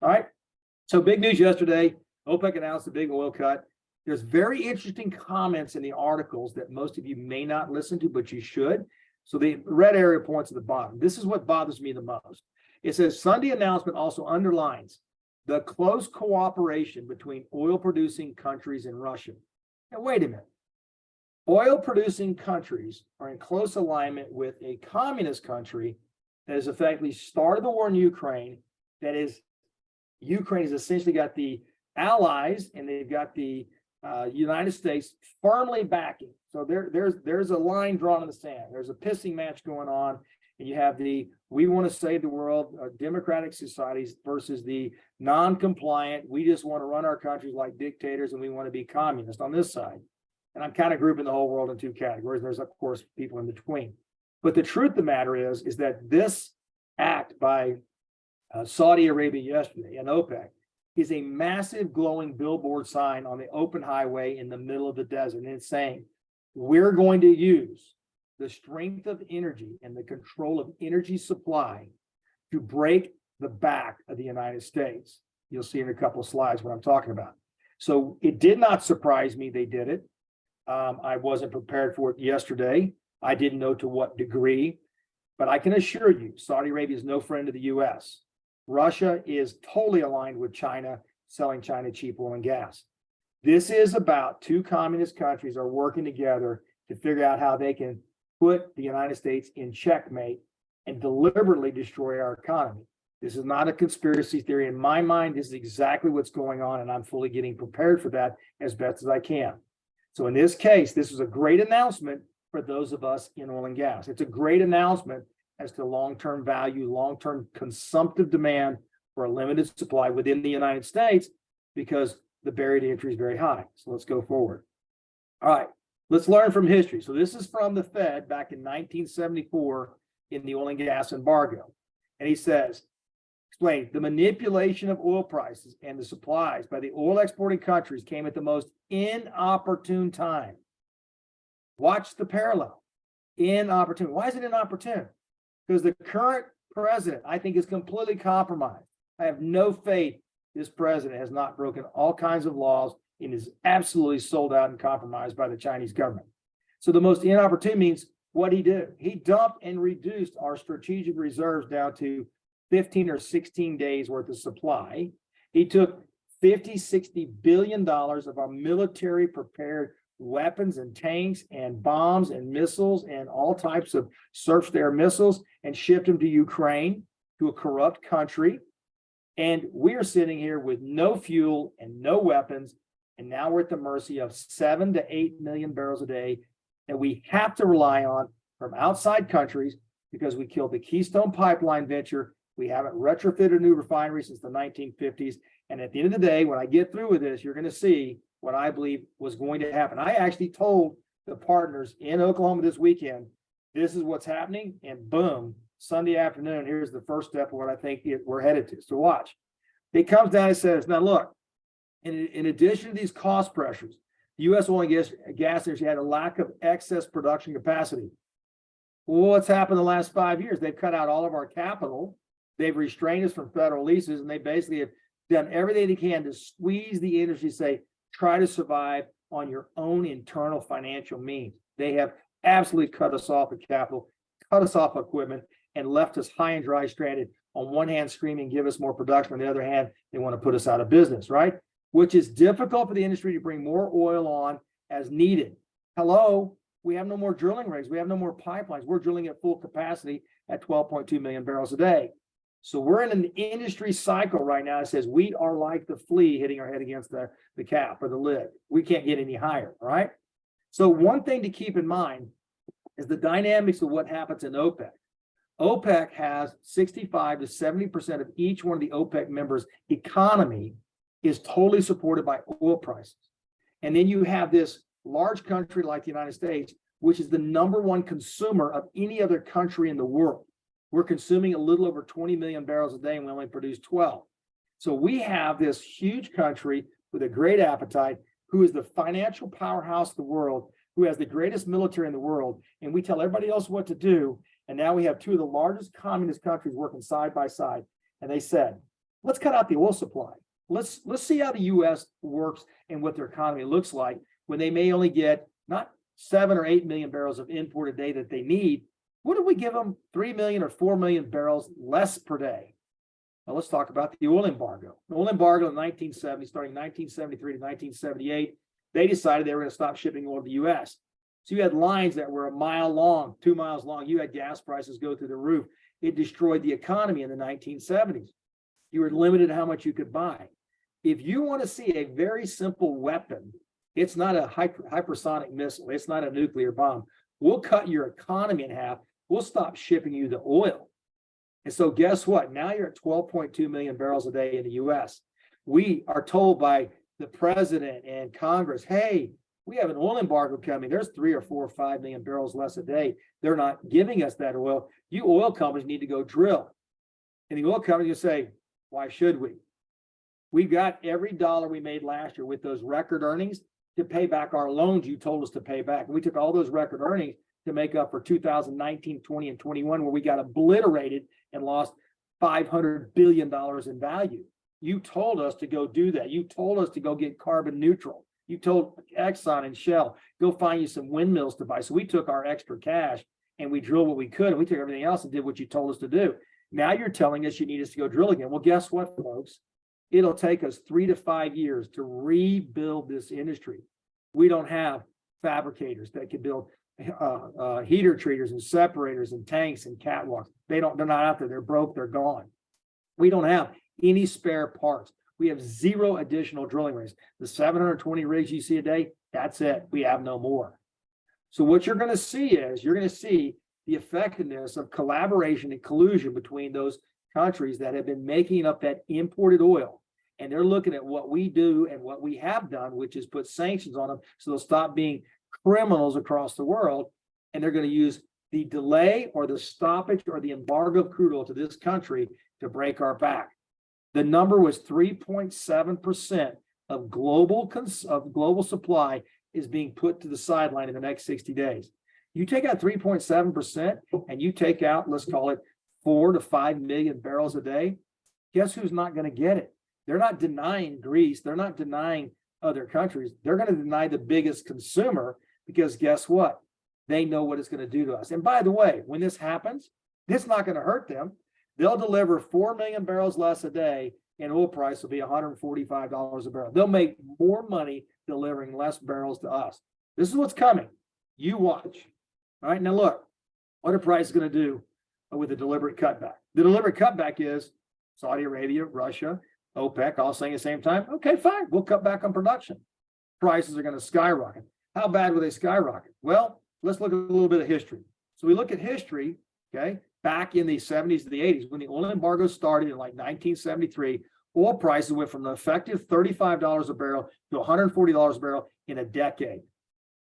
All right. So big news yesterday. OPEC announced a big oil cut. There's very interesting comments in the articles that most of you may not listen to, but you should. So the red area points at the bottom. This is what bothers me the most. It says Sunday announcement also underlines the close cooperation between oil-producing countries and Russia. Now, wait a minute. Oil-producing countries are in close alignment with a communist country that has effectively started the war in Ukraine. That is, Ukraine has essentially got the allies and they've got the United States firmly backing. So there's a line drawn in the sand. There's a pissing match going on. And you have the we want to save the world democratic societies versus the non-compliant, we just want to run our countries like dictators and we want to be communist on this side. And I'm kind of grouping the whole world in two categories. There's, of course, people in between. But the truth of the matter is that this act by Saudi Arabia yesterday and OPEC is a massive glowing billboard sign on the open highway in the middle of the desert. And it's saying, we're going to use the strength of energy and the control of energy supply to break the back of the United States. You'll see in a couple of slides what I'm talking about. So it did not surprise me they did it. I wasn't prepared for it yesterday. I didn't know to what degree, but I can assure you, Saudi Arabia is no friend of the U.S. Russia is totally aligned with China, selling China cheap oil and gas. This is about two communist countries are working together to figure out how they can put the United States in checkmate and deliberately destroy our economy. This is not a conspiracy theory. In my mind, this is exactly what's going on, and I'm fully getting prepared for that as best as I can. So in this case, this is a great announcement for those of us in oil and gas. It's a great announcement as to long-term value, long-term consumptive demand for a limited supply within the United States because the barrier to entry is very high. So let's go forward. All right, let's learn from history. So this is from the Fed back in 1974 in the oil and gas embargo. And he says, explain, the manipulation of oil prices and the supplies by the oil exporting countries came at the most inopportune time. Watch the parallel. Inopportune. Why is it inopportune? Because the current president, I think, is completely compromised. I have no faith this president has not broken all kinds of laws and is absolutely sold out and compromised by the Chinese government. So the most inopportune means what he did. He dumped and reduced our strategic reserves down to 15 or 16 days worth of supply. He took $50-60 billion of our military prepared weapons and tanks and bombs and missiles and all types of surface-to-air missiles and shipped them to Ukraine, to a corrupt country. And we are sitting here with no fuel and no weapons. And now we're at the mercy of 7 to 8 million barrels a day that we have to rely on from outside countries because we killed the Keystone Pipeline venture. We haven't retrofitted a new refinery since the 1950s. And at the end of the day, when I get through with this, you're going to see what I believe was going to happen. I actually told the partners in Oklahoma this weekend, this is what's happening. And boom, Sunday afternoon, here's the first step of what I think we're headed to. So watch. It comes down and says, now look, in addition to these cost pressures, the U.S. oil and gas industry had a lack of excess production capacity. Well, what's happened the last 5 years? They've cut out all of our capital. They've restrained us from federal leases, and they basically have done everything they can to squeeze the industry, say, try to survive on your own internal financial means. They have absolutely cut us off of capital, cut us off equipment, and left us high and dry stranded. On one hand, screaming, give us more production. On the other hand, they want to put us out of business, right? Which is difficult for the industry to bring more oil on as needed. Hello, we have no more drilling rigs. We have no more pipelines. We're drilling at full capacity at 12.2 million barrels a day. So we're in an industry cycle right now that says we are like the flea hitting our head against the cap or the lid. We can't get any higher, right? So one thing to keep in mind is the dynamics of what happens in OPEC. OPEC has 65 to 70% of each one of the OPEC members' economy is totally supported by oil prices. And then you have this large country like the United States, which is the #1 consumer of any other country in the world. We're consuming a little over 20 million barrels a day, and we only produce 12. So we have this huge country with a great appetite, who is the financial powerhouse of the world, who has the greatest military in the world, and we tell everybody else what to do. And now we have two of the largest communist countries working side by side. And they said, let's cut out the oil supply. Let's see how the U.S. works and what their economy looks like when they may only get not 7 or 8 million barrels of import a day that they need. What if we give them 3 million or 4 million barrels less per day? Now let's talk about the oil embargo. The oil embargo in 1970, starting 1973 to 1978, they decided they were going to stop shipping oil to the U.S. So you had lines that were a mile long, 2 miles long. You had gas prices go through the roof. It destroyed the economy in the 1970s. You were limited to how much you could buy. If you want to see a very simple weapon, it's not a hypersonic missile. It's not a nuclear bomb. We'll cut your economy in half. We'll stop shipping you the oil. And so guess what? Now you're at 12.2 million barrels a day in the U.S. We are told by the president and Congress, hey, we have an oil embargo coming. There's 3 or 4 or 5 million barrels less a day. They're not giving us that oil. You oil companies need to go drill. And the oil companies say, why should we? We got every dollar we made last year with those record earnings to pay back our loans you told us to pay back. And we took all those record earnings to make up for 2019, 20, and 21, where we got obliterated and lost $500 billion in value. You told us to go do that. You told us to go get carbon neutral. You told Exxon and Shell, go find you some windmills to buy. So we took our extra cash and we drilled what we could, and we took everything else and did what you told us to do. Now you're telling us you need us to go drill again. Well, guess what, folks? It'll take us 3 to 5 years to rebuild this industry. We don't have fabricators that can build heater treaters and separators and tanks and catwalks. They're not out there. They're broke. They're gone. We don't have any spare parts. We have 0 additional drilling rigs. The 720 rigs you see a day, that's it. We have no more. So what you're going to see is the effectiveness of collaboration and collusion between those countries that have been making up that imported oil. And they're looking at what we do and what we have done, which is put sanctions on them so they'll stop being criminals across the world. And they're going to use the delay or the stoppage or the embargo of crude oil to this country to break our back. The number was 3.7% of global supply is being put to the sideline in the next 60 days. You take out 3.7% and you take out, let's call it 4 to 5 million barrels a day. Guess who's not going to get it? They're not denying Greece. They're not denying other countries. They're going to deny the biggest consumer because guess what? They know what it's going to do to us. And by the way, when this happens, it's not going to hurt them. They'll deliver 4 million barrels less a day and oil price will be $145 a barrel. They'll make more money delivering less barrels to us. This is what's coming. You watch. All right, now look, what are prices going to do with a deliberate cutback? The deliberate cutback is Saudi Arabia, Russia, OPEC, all saying at the same time, okay, fine, we'll cut back on production. Prices are going to skyrocket. How bad will they skyrocket? Well, let's look at a little bit of history. So we look at history, okay, back in the 70s to the 80s, when the oil embargo started in like 1973, oil prices went from an effective $35 a barrel to $140 a barrel in a decade.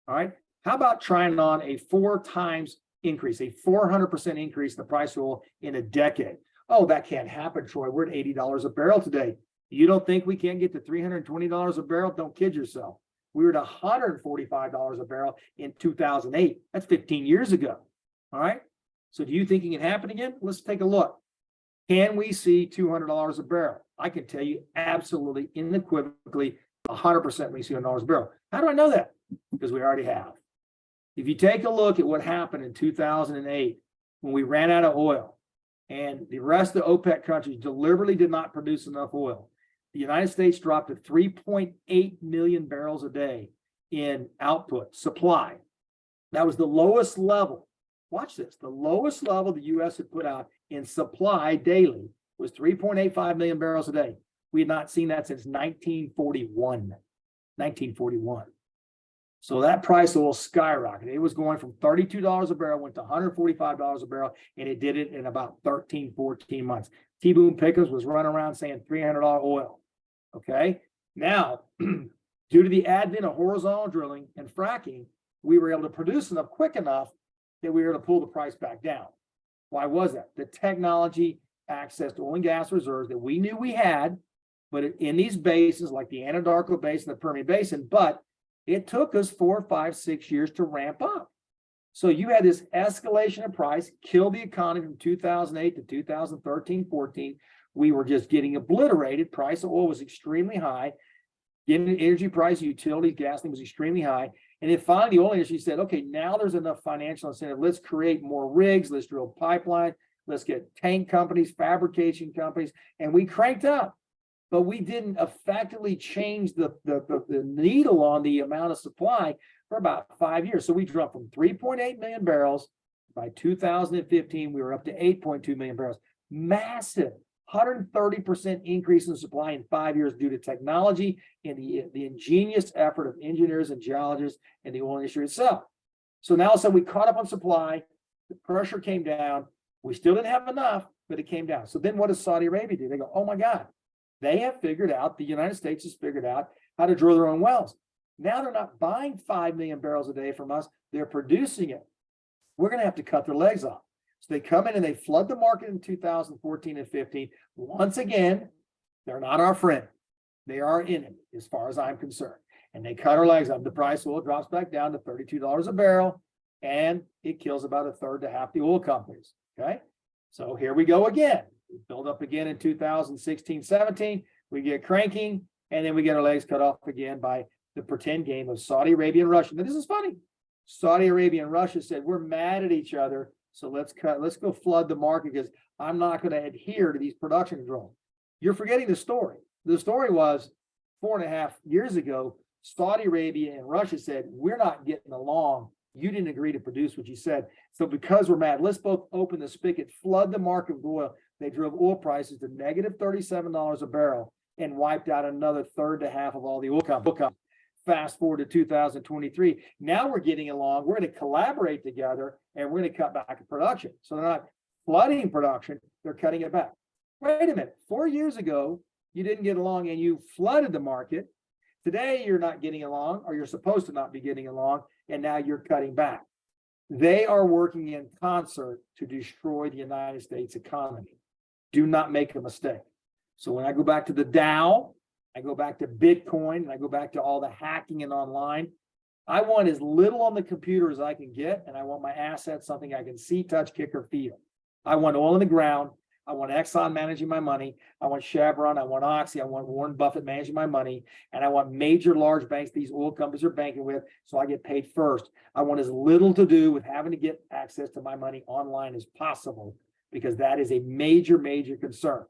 All right. How about trying on a 4 times increase, a 400% increase in the price of oil in a decade? Oh, that can't happen, Troy. We're at $80 a barrel today. You don't think we can't get to $320 a barrel? Don't kid yourself. We were at $145 a barrel in 2008. That's 15 years ago. All right. So do you think it can happen again? Let's take a look. Can we see $200 a barrel? I can tell you absolutely, unequivocally, 100% we see $100 a barrel. How do I know that? Because we already have. If you take a look at what happened in 2008, when we ran out of oil and the rest of the OPEC countries deliberately did not produce enough oil, the United States dropped to 3.8 million barrels a day in output, supply. That was the lowest level. Watch this. The lowest level the U.S. had put out in supply daily was 3.85 million barrels a day. We had not seen that since 1941. So that price of oil skyrocketed. It was going from $32 a barrel, went to $145 a barrel, and it did it in about 13, 14 months. T. Boone Pickens was running around saying $300 oil. Okay. Now, due to the advent of horizontal drilling and fracking, we were able to produce enough quick enough that we were able to pull the price back down. Why was that? The technology, access to oil and gas reserves that we knew we had, but in these basins like the Anadarko Basin, the Permian Basin, but it took us 4, 5, 6 years to ramp up. So you had this escalation of price, killed the economy from 2008 to 2013, 14. we were just getting obliterated. Price of oil was extremely high. Energy price, utilities, gasoline was extremely high. And then finally, the oil industry said, okay, now there's enough financial incentive. Let's create more rigs. Let's drill pipeline. Let's get tank companies, fabrication companies. And we cranked up. But we didn't effectively change the needle on the amount of supply for about 5 years. So we dropped from 3.8 million barrels. By 2015, we were up to 8.2 million barrels. Massive 130% increase in supply in 5 years due to technology and the ingenious effort of engineers and geologists and the oil industry itself. So now all of a sudden we caught up on supply. The pressure came down. We still didn't have enough, but it came down. So then what does Saudi Arabia do? They go, oh my God. They have figured out, the United States has figured out how to drill their own wells. Now they're not buying 5 million barrels a day from us. They're producing it. We're going to have to cut their legs off. So they come in and they flood the market in 2014 and 15. Once again, they're not our friend. They are our enemy, as far as I'm concerned. And they cut our legs off. The price of oil drops back down to $32 a barrel, and it kills about a third to half the oil companies. Okay. So here we go again. We build up again in 2016, 17. We get cranking, and then we get our legs cut off again by the pretend game of Saudi Arabia and Russia. Now, this is funny. Saudi Arabia and Russia said, we're mad at each other, so let's go flood the market because I'm not going to adhere to these production controls. You're forgetting the story. The story was 4.5 years ago, Saudi Arabia and Russia said, we're not getting along. You didn't agree to produce what you said. So because we're mad, let's both open the spigot, flood the market with oil. They drove oil prices to negative $37 a barrel and wiped out another third to half of all the oil companies. Fast forward to 2023. Now we're getting along. We're going to collaborate together and we're going to cut back production. So they're not flooding production, they're cutting it back. Wait a minute. 4 years ago, you didn't get along and you flooded the market. Today, you're not getting along, or you're supposed to not be getting along, and now you're cutting back. They are working in concert to destroy the United States economy. Do not make a mistake. So when I go back to the Dow, I go back to Bitcoin, and I go back to all the hacking and online, I want as little on the computer as I can get, and I want my assets something I can see, touch, kick, or feel. I want oil in the ground. I want Exxon managing my money. I want Chevron. I want Oxy. I want Warren Buffett managing my money. And I want major large banks these oil companies are banking with, so I get paid first. I want as little to do with having to get access to my money online as possible, because that is a major, major concern.